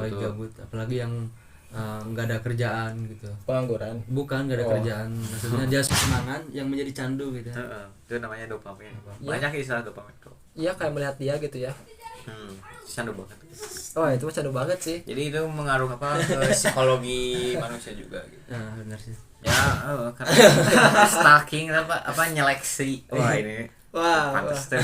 lagi gabut, apalagi yang nggak ada kerjaan gitu. Pengangguran? Bukan nggak ada kerjaan, maksudnya dia kesenangan yang menjadi candu gitu. Itu namanya dopamin. Banyak istilah dopamin tuh. Iya, kayak melihat dia gitu ya. Candu banget. Oh, itu candu banget sih. Jadi itu mengaruh ke psikologi manusia juga gitu. Nah, benar sih. Ya, karena stalking apa nyeleksi. Wah, ini pantas tuh.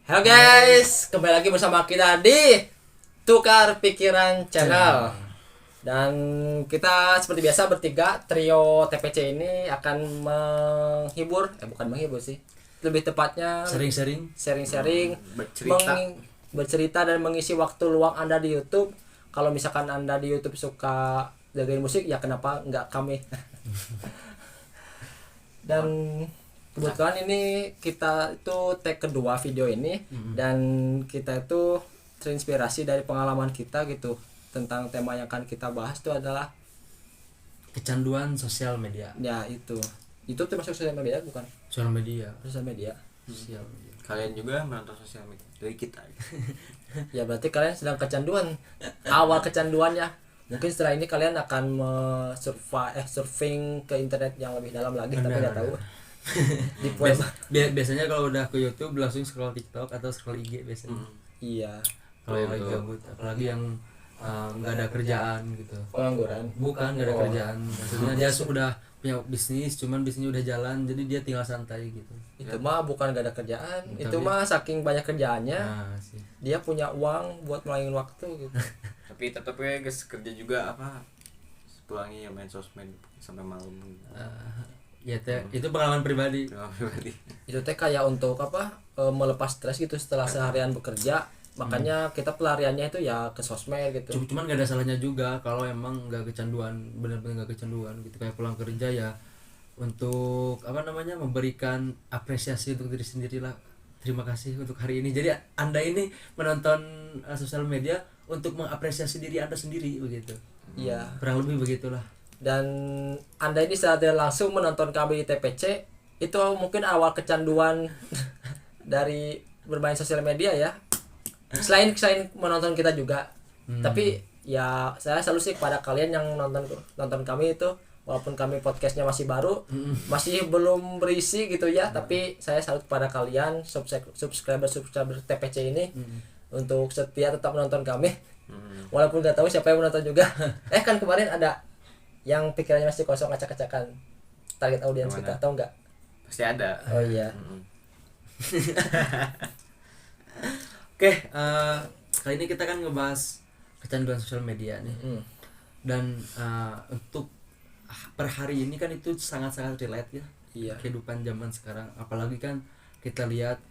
Halo guys, kembali lagi bersama kita di Tukar Pikiran Channel. Dan kita seperti biasa bertiga, trio TPC ini akan menghibur, bukan menghibur sih, lebih tepatnya sharing-sharing, bercerita dan mengisi waktu luang Anda di YouTube. Kalau misalkan Anda di YouTube suka dengerin musik, ya kenapa nggak kami? Dan kebetulan ini kita itu take kedua video ini, dan kita itu terinspirasi dari pengalaman kita gitu tentang tema yang akan kita bahas itu adalah kecanduan sosial media. Ya itu termasuk sosial media bukan? Sosial media. Sosial media. Kalian juga menonton sosial media dari kita. Ya berarti kalian sedang kecanduan. Awal kecanduannya. Mungkin setelah ini kalian akan surfing ke internet yang lebih dalam lagi, tapi nggak tahu. Di biasanya kalau udah ke YouTube langsung scroll TikTok atau scroll IG biasanya. Iya. Kalau yang lagi gabut, apalagi yang nggak ada kerjaan gitu. Pengangguran? Bukan nggak ada kerjaan, maksudnya dia sudah punya bisnis, cuman bisnisnya udah jalan, jadi dia tinggal santai gitu. Itu mah bukan gak ada kerjaan, itu mah saking banyak kerjaannya, dia punya uang buat melayani waktu gitu. Tapi tetapnya guys, kerja juga apa pulangnya ya main sosmed sampai malam. Ya itu pengalaman pribadi. Itu teh kayak untuk melepas stres gitu setelah seharian bekerja. Makanya kita pelariannya itu ya ke sosmed gitu. Cuman gak ada salahnya juga kalau emang gak kecanduan, benar-benar gak kecanduan gitu. Kayak pulang kerja ya untuk memberikan apresiasi untuk diri sendiri lah. Terima kasih untuk hari ini. Jadi Anda ini menonton sosial media untuk mengapresiasi diri Anda sendiri begitu. Iya. Kurang lebih begitulah. Dan Anda ini secara langsung menonton kami di TPC, itu mungkin awal kecanduan dari bermain sosial media ya. Selain menonton kita juga, tapi ya saya selalu sih kepada kalian yang nonton kami itu, walaupun kami podcastnya masih baru, masih belum berisi gitu ya, tapi saya salut kepada kalian subscriber TPC ini untuk setia tetap menonton kami, walaupun nggak tahu siapa yang menonton juga. Kan kemarin ada yang pikirannya masih kosong, acak-acakan target audiens kita, tahu nggak? Pasti ada. Oh iya. Oke, kali ini kita kan ngebahas kecanduan sosial media nih. Dan untuk per hari ini kan itu sangat-sangat relate ya. Iya. Kehidupan zaman sekarang, apalagi kan kita lihat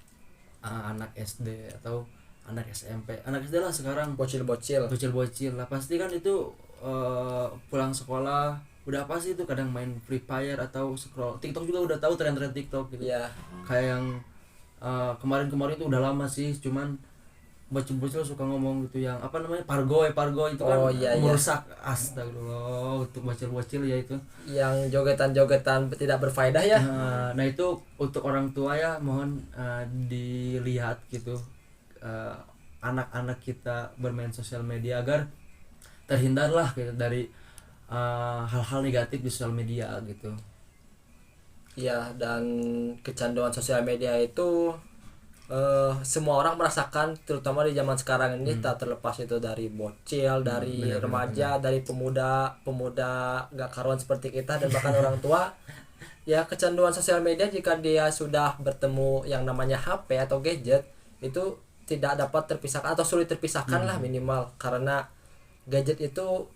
anak SD atau anak SMP, anak SD lah sekarang, bocil lah, pasti kan itu pulang sekolah udah apa sih itu kadang main Free Fire atau scroll TikTok juga udah tahu tren-tren TikTok gitu. Iya. Kayak yang kemarin itu udah lama sih, cuman bocil-bocil suka ngomong gitu yang pargo itu kan merusak. Astagfirullah, untuk bocil-bocil ya itu yang jogetan-jogetan tidak berfaedah ya. Nah itu untuk orang tua ya, mohon dilihat gitu anak-anak kita bermain sosial media agar terhindarlah gitu dari hal-hal negatif di sosial media gitu. Iya, dan kecanduan sosial media itu semua orang merasakan, terutama di zaman sekarang ini, tak terlepas itu dari bocil, dari remaja, dari pemuda gak karuan seperti kita, dan bahkan orang tua. Ya, kecanduan sosial media jika dia sudah bertemu yang namanya HP atau gadget, itu tidak dapat terpisahkan atau sulit terpisahkan lah minimal, karena gadget itu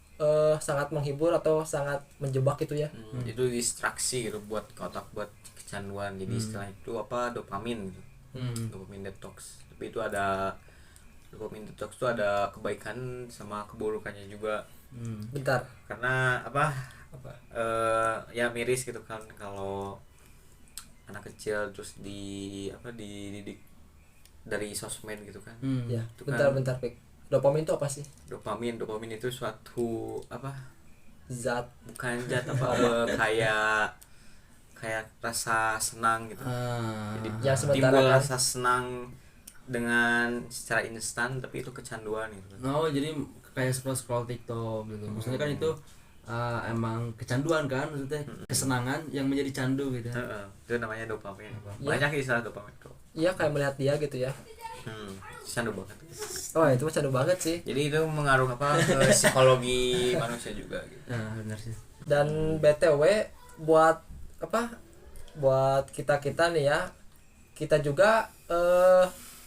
sangat menghibur atau sangat menjebak gitu ya. Itu distraksi gitu buat otak, buat kecanduan. Jadi istilah itu dopamin gitu. Dopamin detox. Tapi itu ada dopamin detox itu ada kebaikan sama keburukannya juga. Bentar. Karena ya miris gitu kan kalau anak kecil terus dididik dari sosmed gitu kan. Ya, bentar Pik. Dopamin itu apa sih? Dopamin itu suatu Zat. Bukan zat kayak rasa senang gitu. Jadi yang timbul rasa senang dengan secara instan tapi itu kecanduan gitu. Oh jadi kayak scroll TikTok gitu. Maksudnya kan itu emang kecanduan kan, maksudnya kesenangan yang menjadi candu gitu. Itu namanya dopamin. Ya. Banyak istilah dopamin tuh. Iya kayak melihat dia gitu ya. Candu banget. Oh itu mah candu banget sih. Jadi itu mengaruh ke psikologi manusia juga gitu. Nah benar sih. Dan BTW buat buat kita nih ya, kita juga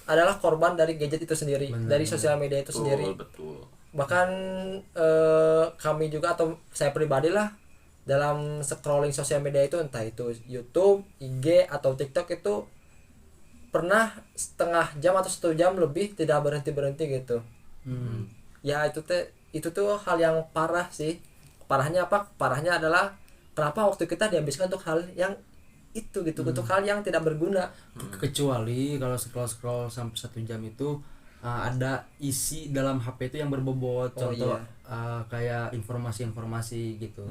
adalah korban dari gadget itu sendiri, dari sosial media itu sendiri. Betul. Bahkan kami juga atau saya pribadi lah dalam scrolling sosial media itu, entah itu YouTube, IG atau TikTok, itu pernah setengah jam atau 1 jam lebih tidak berhenti gitu. Ya itu tuh hal yang parah sih. Parahnya apa? Parahnya adalah kenapa waktu kita dihabiskan untuk hal yang itu gitu, untuk hal yang tidak berguna. Kecuali kalau scroll sampai 1 jam itu ada isi dalam HP itu yang berbobot, contoh kayak informasi-informasi gitu.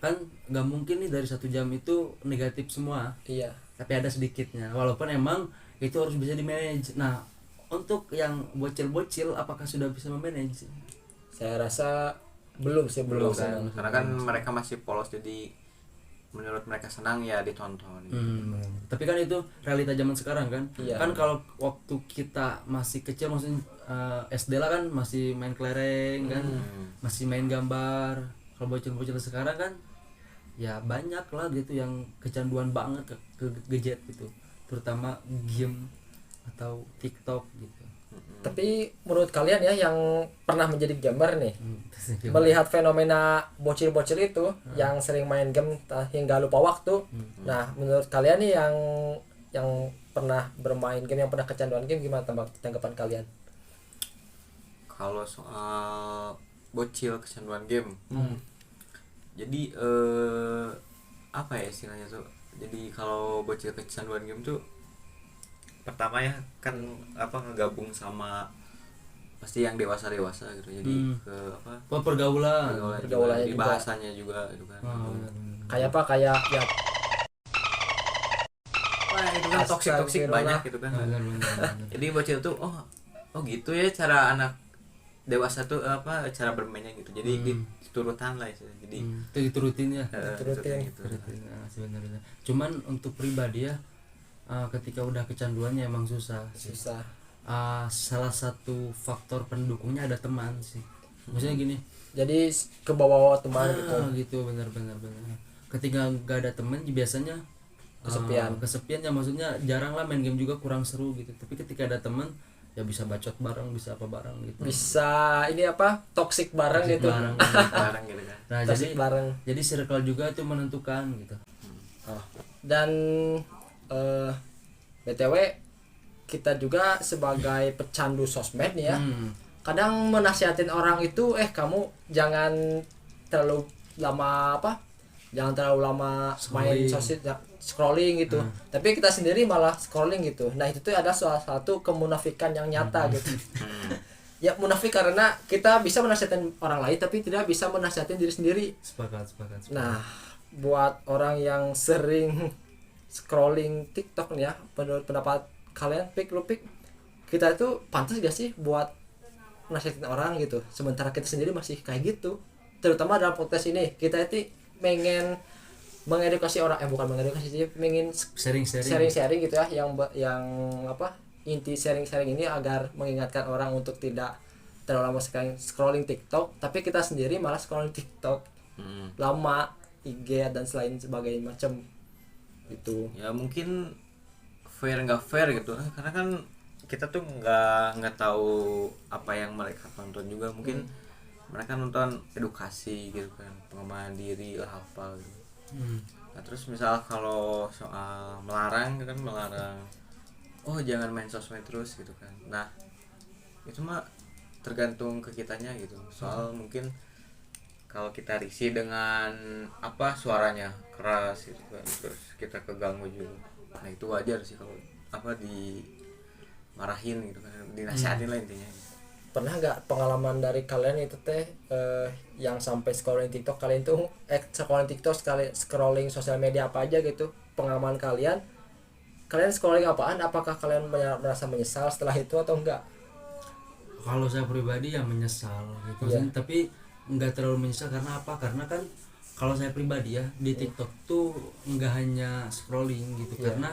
Kan nggak mungkin nih dari 1 jam itu negatif semua. Iya. Tapi ada sedikitnya, walaupun emang itu harus bisa di manage. Nah untuk yang bocil-bocil apakah sudah bisa memanage? Saya rasa belum kan. Karena kan mereka masih polos, jadi menurut mereka senang ya ditonton gitu. Tapi kan itu realita zaman sekarang kan. Iya. Kan kalau waktu kita masih kecil, maksudnya SD lah kan masih main kelereng kan, masih main gambar. Kalau bocil-bocil sekarang kan ya banyak lah gitu yang kecanduan banget ke gadget gitu, terutama game atau TikTok gitu. Tapi menurut kalian ya yang pernah menjadi gamer nih, melihat fenomena bocil-bocil itu yang sering main game hingga lupa waktu. Nah, menurut kalian nih yang pernah bermain game, yang pernah kecanduan game, gimana tanggapan kalian? Kalau soal bocil kecanduan game, jadi apa ya istilahnya tuh? Jadi kalau bocil kecanduan game tuh pertama ya kan ngegabung sama pasti yang dewasa gitu, jadi ke pergaulan jadi bahasanya juga itu kan. Kayak apa, kayak ya itu kan toksik banyak gitu kan. Jadi bocil tuh oh gitu ya cara anak dewasa tuh cara bermainnya gitu, jadi diturutan lah itu, jadi itu diturutin ya. Turutin. Sebenarnya cuman untuk pribadi ya, ketika udah kecanduannya emang susah. Salah satu faktor pendukungnya ada teman sih, maksudnya gini, jadi ke bawah teman gitu benar. Ketika nggak ada teman biasanya kesepian ya, maksudnya jarang lah main game juga, kurang seru gitu. Tapi ketika ada teman ya bisa bacot bareng, bisa apa bareng gitu, bisa ini toxic bareng gitu. bareng gitu kan. Nah jadi circle juga tuh menentukan gitu. Dan BTW kita juga sebagai pecandu sosmed nih ya, kadang menasihatin orang itu kamu jangan terlalu lama main scrolling gitu. Tapi kita sendiri malah scrolling gitu. Nah itu tuh ada salah satu kemunafikan yang nyata gitu. Ya munafik karena kita bisa menasihatin orang lain tapi tidak bisa menasihatin diri sendiri. Sepakat. Nah buat orang yang sering scrolling TikTok nih ya, menurut pendapat kalian, Pik, kita itu pantas gak sih buat nasihatin orang gitu, sementara kita sendiri masih kayak gitu? Terutama dalam podcast ini kita itu pengen mengedukasi orang, bukan mengedukasi sih, pengen sharing gitu ya, yang inti sharing ini agar mengingatkan orang untuk tidak terlalu lama scrolling TikTok, tapi kita sendiri malah scrolling TikTok lama, IG dan selain sebagainya macam itu. Ya mungkin nggak fair gitu, karena kan kita tuh nggak tahu apa yang mereka tonton juga. Mungkin mereka nonton edukasi gitu kan, pengembangan diri lah apa gitu. Nah terus misal kalau soal melarang jangan main sosmed terus gitu kan. Nah itu mah tergantung ke kitanya gitu. Soal mungkin kalau kita risih dengan suaranya keras gitu kan, terus kita keganggu juga. Nah itu wajar sih kalau dimarahin gitu kan, dinasihatin lah intinya. Pernah nggak pengalaman dari kalian itu yang sampai scrolling TikTok, kalian tuh scrolling TikTok, scrolling sosial media apa aja gitu, pengalaman kalian kalian scrolling apaan? Apakah kalian merasa menyesal setelah itu atau enggak? Kalau saya pribadi ya menyesal gitu Iya. sih, tapi nggak terlalu menyesal karena apa? Karena kan kalau saya pribadi ya di TikTok tuh nggak hanya scrolling gitu, Iya. karena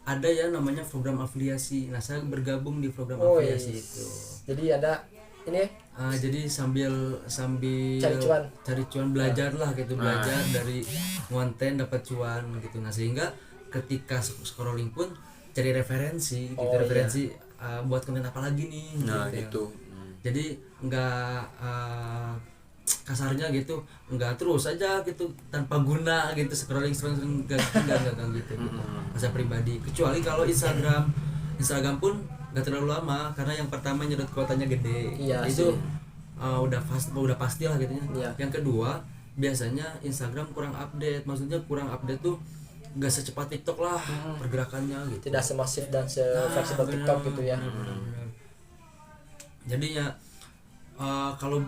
ada ya namanya program afiliasi. Nah saya bergabung di program Oh, afiliasi yes. itu. Jadi ada ini Jadi sambil Cari cuan. belajar lah gitu, belajar dari konten dapat cuan gitu. Nah sehingga ketika scrolling pun cari referensi gitu, Oh, iya. referensi buat konten apa lagi nih Nah gitu ya. gitu. Jadi nggak kasarnya gitu, nggak terus aja gitu tanpa guna gitu scrolling nggak gitu. Saya pribadi, kecuali kalau Instagram pun nggak terlalu lama karena yang pertama nyedot kuotanya gede. Iya Itu sih. udah pasti lah gitu Iya. ya. Yang kedua biasanya Instagram kurang update, maksudnya kurang update tuh nggak secepat TikTok lah pergerakannya gitu. Tidak semasif dan se-fleksibel Bener, TikTok gitu ya. bener. Jadi ya kalau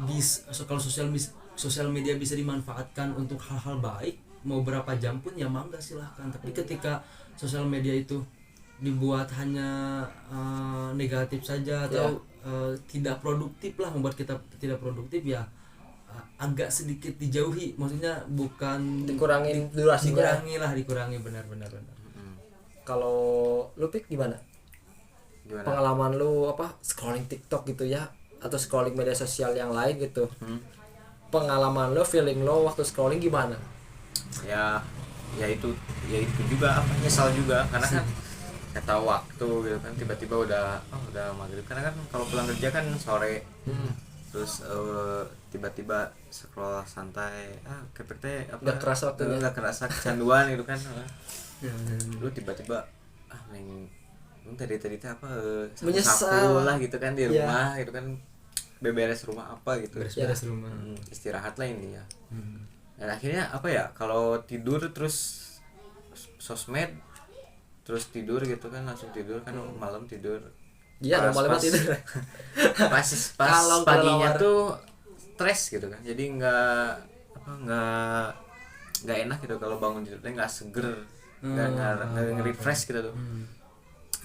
sosial media bisa dimanfaatkan untuk hal-hal baik, mau berapa jam pun ya mangga silahkan. Tapi ketika sosial media itu dibuat hanya negatif saja atau tidak produktif lah, membuat kita tidak produktif ya, agak sedikit dijauhi, maksudnya bukan Dikurangin durasinya. dikurangi benar-benar. Kalau lu Pik gimana? Gimana? Pengalaman lu apa scrolling TikTok gitu ya atau scrolling media sosial yang lain gitu? Pengalaman lu, feeling lo waktu scrolling gimana? Ya itu juga apa, nyesal juga karena kan nggak tahu waktu gitu kan, tiba-tiba udah maghrib, karena kan kalau pulang kerja kan sore. Terus tiba-tiba scroll santai, kepek teh apa, Nggak kerasa waktunya. nggak kerasa kecanduan gitu kan. Ya, Lu tiba-tiba lu tadi teh apa, Menyesal. sapu lah gitu kan di Iya. rumah gitu kan, beberes rumah apa gitu, beres-beres rumah. istirahat lah ini ya. Dan akhirnya apa ya, kalau tidur terus sosmed terus tidur gitu kan, langsung tidur kan, malam tidur. Iya, Pas- malam pas- tidur. pas Kalau paginya kelelawar. tuh stres gitu kan, jadi nggak enak gitu kalau bangun tidurnya nggak seger, nggak nge-refresh gitu tuh.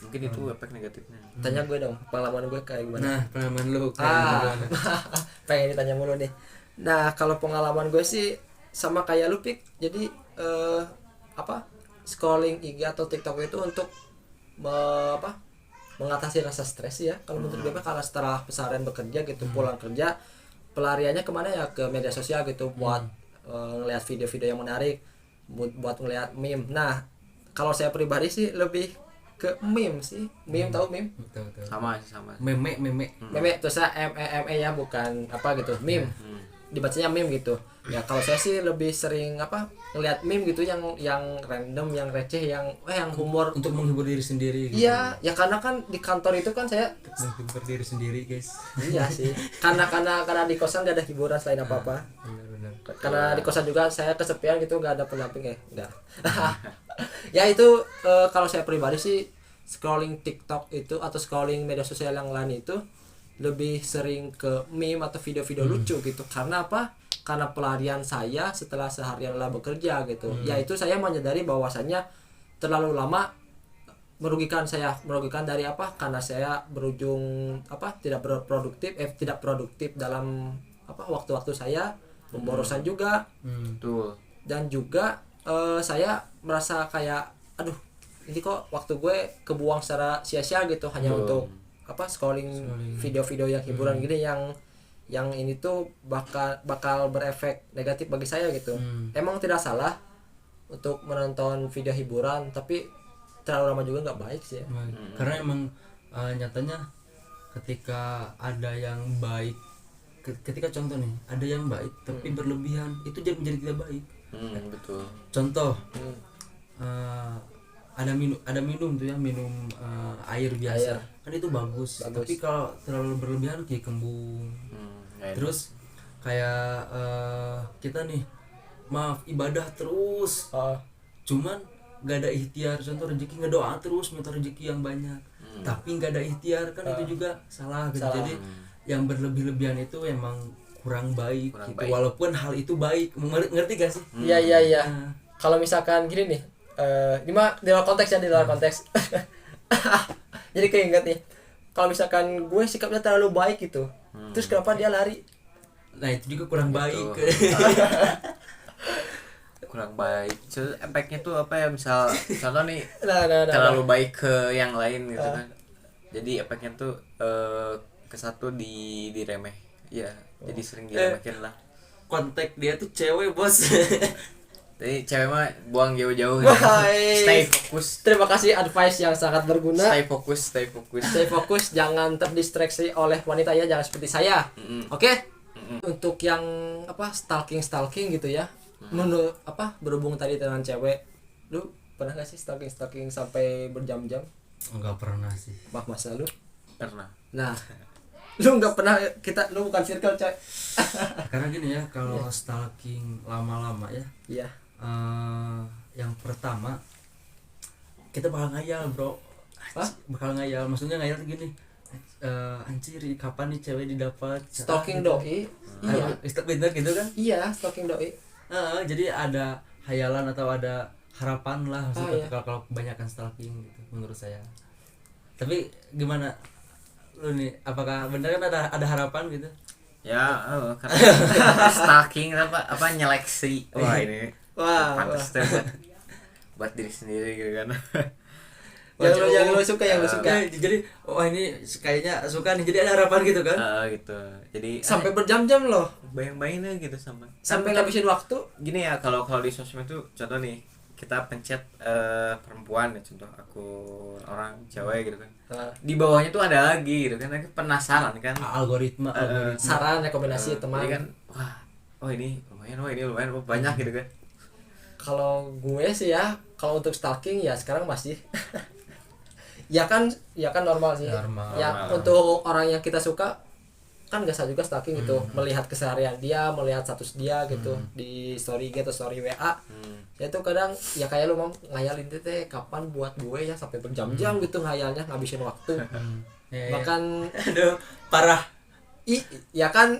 Mungkin itu efek negatifnya. Tanya gue dong, pengalaman gue kayak gimana? Nah pengalaman lu kayak gimana? Pengen ditanya mulu nih. Nah, kalau pengalaman gue sih sama kayak lu Pik. Jadi scrolling IG atau TikTok itu untuk mengatasi rasa stres ya. Kalau menurut gue kalau setelah pesarian bekerja gitu, pulang kerja, pelariannya kemana ya, ke media sosial gitu buat ngelihat video-video yang menarik, buat ngelihat meme. Nah, kalau saya pribadi sih lebih ke meme sih. Meme, tahu meme? Tahu. Sama. Meme Meme terusnya ME ya, bukan apa gitu. Meme. Dibacanya meme gitu. Ya kalau saya sih lebih sering ngelihat meme gitu yang random, yang receh, yang humor. untuk menghibur diri sendiri gitu. Iya, ya karena kan di kantor itu kan saya Menghibur diri sendiri guys. iya sih. Karena di kosan gak ada hiburan selain apa-apa. Benar-benar. Karena di kosan juga saya kesepian gitu, gak ada pendamping ya. Enggak. Ya itu kalau saya pribadi sih scrolling TikTok itu atau scrolling media sosial yang lain itu lebih sering ke meme atau video-video lucu gitu. Karena apa? Karena pelarian saya setelah seharian lelah bekerja gitu. Yaitu saya menyadari bahwasannya terlalu lama merugikan dari apa? Karena saya berujung tidak produktif dalam waktu-waktu saya, pemborosan juga, Betul. dan juga saya merasa kayak aduh, ini kok waktu gue kebuang secara sia-sia gitu hanya untuk scrolling video-video yang hiburan gini yang ini tuh bakal berefek negatif bagi saya gitu. Emang tidak salah untuk menonton video hiburan, tapi terlalu lama juga nggak baik sih ya. Karena emang nyatanya ketika ada yang baik, ketika contoh nih ada yang baik tapi berlebihan, itu jadi menjadi tidak baik. Betul. Contoh ada minum tuh ya, minum air biasa. Air. Kan itu bagus. Tapi kalau terlalu berlebihan kayak kembung. Terus kayak kita nih maaf ibadah terus, cuman nggak ada ikhtiar. Contoh rezeki, ngedoa terus minta rezeki yang banyak, tapi nggak ada ikhtiar, kan itu juga salah gitu. Jadi yang berlebih-lebihan itu emang kurang baik gitu. baik. Walaupun hal itu baik, ngerti gak sih? Iya. Nah, Kalau misalkan gini nih, Ini mah di luar konteks ya, di luar konteks. Jadi keinget nih, kalau misalkan gue sikapnya terlalu baik gitu, terus kenapa dia lari? Nah itu juga kurang baik. Kurang baik. Efeknya tuh apa ya, misal contoh nih Nah. terlalu baik ke yang lain gitu kan. Jadi efeknya tuh ke satu diremeh. Ya, jadi sering diremehin lah. Kontak dia tuh cewek bos. Jadi cewek mah buang jauh-jauh. Wahai. Stay fokus. Terima kasih advice yang sangat berguna. Stay fokus. Stay fokus, jangan terdistraksi oleh wanita ya, jangan seperti saya. Oke? Untuk yang stalking gitu ya. Menurut berhubung tadi dengan cewek, lu pernah gak sih stalking sampai berjam-jam? Enggak pernah sih. Masa lu? Pernah. Nah, lu nggak pernah, lu bukan circle coy. Karena gini ya, kalau stalking lama-lama ya, Iya. yang pertama kita bakal ngayal bro. Bakal ngayal, maksudnya ngayal tuh gini, anjir kapan nih cewek didapat. Stalking doi. Iya. Bener gitu kan? Iya, stalking doi. Jadi ada hayalan atau ada harapan lah maksudnya Iya. kalau kebanyakan stalking gitu menurut saya. Tapi gimana lu nih, apakah benar kan ada harapan gitu? Ya, karena stalking apa nyeleksi. Wah, ini pantas tuh buat diri sendiri gitu kan. Yang lu suka, yang lu suka. Jadi ini kayaknya suka nih, jadi ada harapan gitu kan? Gitu. Jadi Sampai berjam-jam loh. bayang-bayanginnya gitu Sampai ngabisin waktu. Gini ya, kalau di sosmed tuh contoh nih, kita pencet perempuan ya, contoh akun orang cewek gitu kan. Di bawahnya tuh ada lagi gitu kan, penasaran kan. Algoritma. Saran, rekomendasi teman. Jadi kan, ini lumayan banyak gitu kan. Kalau gue sih ya, kalau untuk stalking ya sekarang masih ya kan normal sih. Normal. Ya untuk orang yang kita suka kan gak usah juga stalking gitu, melihat keseharian dia, melihat status dia gitu di story gitu, story WA. Ya itu kadang ya kayak lu mau ngayalin teh kapan buat gue ya, sampai berjam-jam gitu ngayalnya, ngabisin waktu. Bahkan Aduh, parah. ya kan,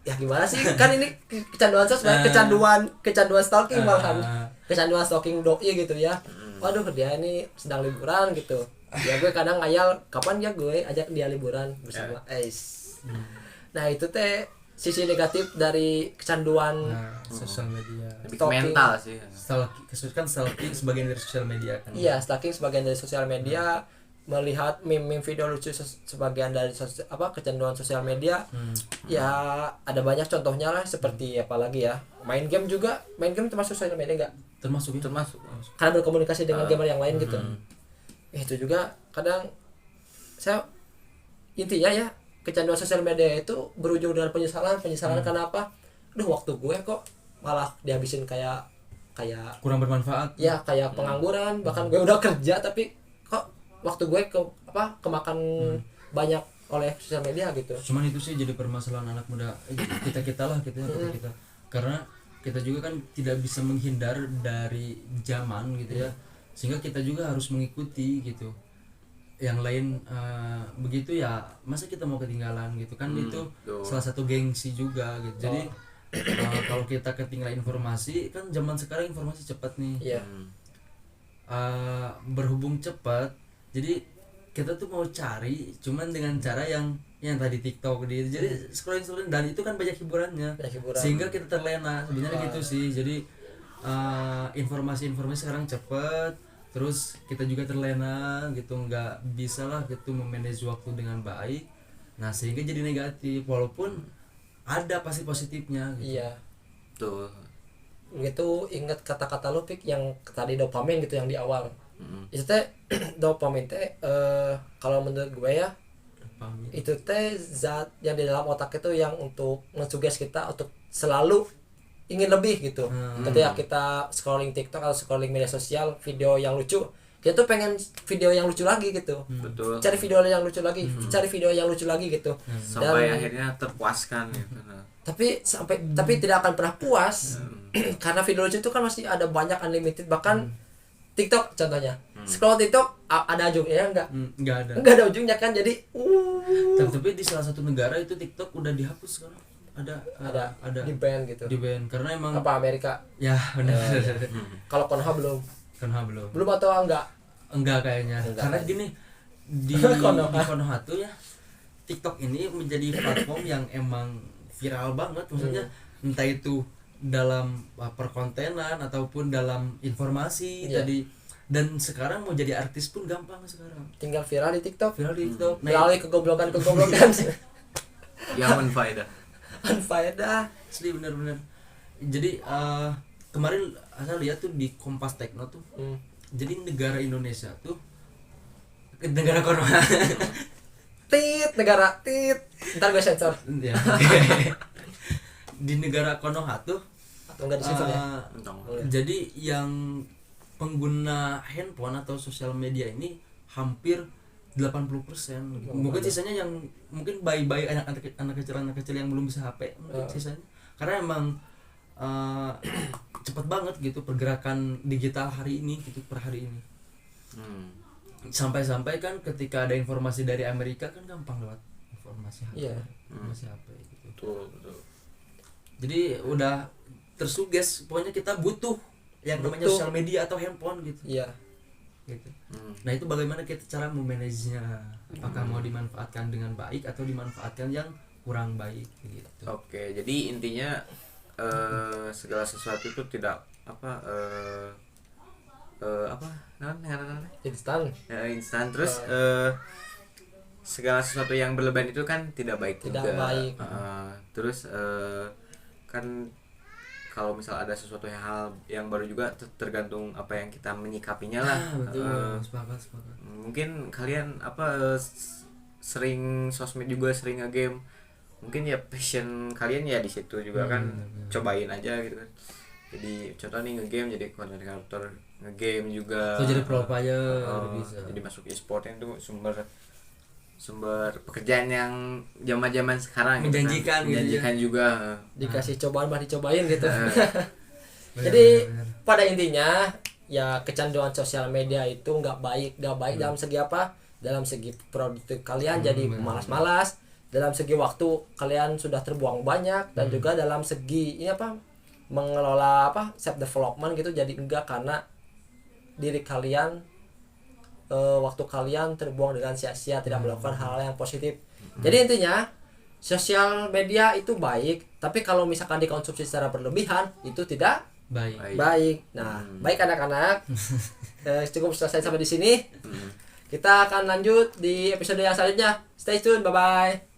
ya gimana sih, kan ini kecanduan sosmed, kecanduan stalking malahan. Kecanduan stalking doi gitu ya. Waduh, dia ini sedang liburan gitu. Ya gue kadang ngayal kapan ya gue ajak dia liburan bersama. Nah, itu teh sisi negatif dari kecanduan Sosial media. Lebih ke stalking. mental sih. Stalking sebagian dari sosial media kan. Iya, stalking sebagian dari sosial media, melihat meme video lucu sebagian dari kecanduan sosial media. Ya ada banyak contohnya lah, seperti apalagi ya, main game termasuk sosial media enggak? Termasuk. Karena berkomunikasi dengan gamer yang lain gitu. Itu juga kadang saya intinya ya, kecanduan sosial media itu berujung dengan penyesalan karena apa? Aduh, waktu gue kok malah dihabisin kayak Kurang bermanfaat. ya kayak pengangguran, bahkan gue udah kerja tapi kok waktu gue kemakan banyak oleh sosial media gitu. Cuman itu sih jadi permasalahan anak muda kita lah kita. Karena kita juga kan tidak bisa menghindar dari zaman gitu ya, sehingga kita juga harus mengikuti gitu. Yang lain begitu ya, masa kita mau ketinggalan gitu kan. Itu salah satu gengsi juga gitu. Jadi kalau kita ketinggalan informasi, kan zaman sekarang informasi cepat nih. Iya. Berhubung cepat, jadi kita tuh mau cari cuman dengan cara yang tadi TikTok gitu. Jadi scrolling dan itu kan banyak hiburannya. Sehingga kita terlena sebenarnya gitu sih. Jadi informasi sekarang cepat, terus kita juga terlena gitu, nggak bisa lah gitu memanage waktu dengan baik. Nah, sehingga jadi negatif walaupun ada pasti positifnya gitu. Iya. Tuh. Gitu, ingat kata-kata lu Pik yang tadi dopamin gitu yang di awal. Itu teh dopamin teh kalau menurut gue ya, itu teh zat yang di dalam otak itu yang untuk ngesuges kita untuk selalu ingin lebih gitu. Ketika kita scrolling TikTok atau scrolling media sosial, video yang lucu, kita tuh pengen video yang lucu lagi gitu. Betul. Cari video yang lucu lagi, cari video yang lucu lagi gitu. Sampai akhirnya terpuaskan gitu. Tapi tidak akan pernah puas. Karena video lucu itu kan masih ada banyak, unlimited, bahkan TikTok contohnya. Scroll TikTok ada ujungnya enggak? Enggak ada ujungnya kan, jadi tapi di salah satu negara itu TikTok udah dihapus kan. Ada di ban gitu. Di ban karena emang Apa Amerika? ya benar. Kalau Konoha belum. Konoha belum. Belum atau enggak? Enggak kayaknya. Enggak. Karena gini di Konoha. di Konoha tuh ya TikTok ini menjadi platform yang emang viral banget, maksudnya entah itu dalam perkontenan ataupun dalam informasi Iya. tadi. Dan sekarang mau jadi artis pun gampang sekarang. Tinggal viral di TikTok. Viral di TikTok. Melalui kegoblokan yang menfaedah. Unfaedah. Asli bener-bener. Jadi kemarin saya lihat tuh di Kompas Tekno tuh. Jadi negara Indonesia tuh negara Konoha. Tit negara tit. Ntar gue sensor Ya. Di negara Konoha tuh atau enggak disensor ya? Untung. jadi yang pengguna handphone atau sosial media ini hampir 80%. Mungkin sisanya yang mungkin bayi-bayi anak kecil yang belum bisa HP mungkin sisanya. Karena emang cepet banget gitu pergerakan digital hari ini gitu per hari ini. Sampai-sampai kan ketika ada informasi dari Amerika kan gampang lewat informasi HP. Iya. Informasi HP gitu. Betul. Jadi udah tersuges pokoknya kita butuh yang namanya Butuh. sosial media atau handphone gitu. Iya. Gitu. Nah, itu bagaimana kita cara memanagenya? Apakah mau dimanfaatkan dengan baik atau dimanfaatkan yang kurang baik gitu. Oke, jadi intinya segala sesuatu itu tidak Instan. instan, terus segala sesuatu yang berlebihan itu kan tidak baik Tidak juga. baik. Terus kan kalau misal ada sesuatu hal yang baru juga tergantung apa yang kita menyikapinya lah. Betul. Sepakat. Mungkin kalian sering sosmed juga, sering nge-game, mungkin ya passion kalian ya di situ juga kan. Cobain aja gitu kan. Jadi contoh nih nge-game jadi content creator nge-game juga. Itu jadi pro player bisa. Jadi masuk e-sport itu sumber pekerjaan yang zaman-zaman sekarang gitu kan. Menjanjikan gitu ya. Menjanjikan juga. Dikasih cobaan mah dicobain gitu. Benar, Jadi benar. pada intinya ya kecanduan sosial media itu nggak baik dalam segi apa? Dalam segi produktif kalian jadi malas-malas, dalam segi waktu kalian sudah terbuang banyak, dan juga dalam segi ini apa? Mengelola self development gitu jadi enggak, karena diri kalian waktu kalian terbuang dengan sia-sia, tidak melakukan hal-hal yang positif. Jadi intinya sosial media itu baik, tapi kalau misalkan dikonsumsi secara berlebihan itu tidak Baik. baik. Nah, baik anak-anak. Cukup selesai sampai di sini. Kita akan lanjut di episode yang selanjutnya. Stay tune, bye bye.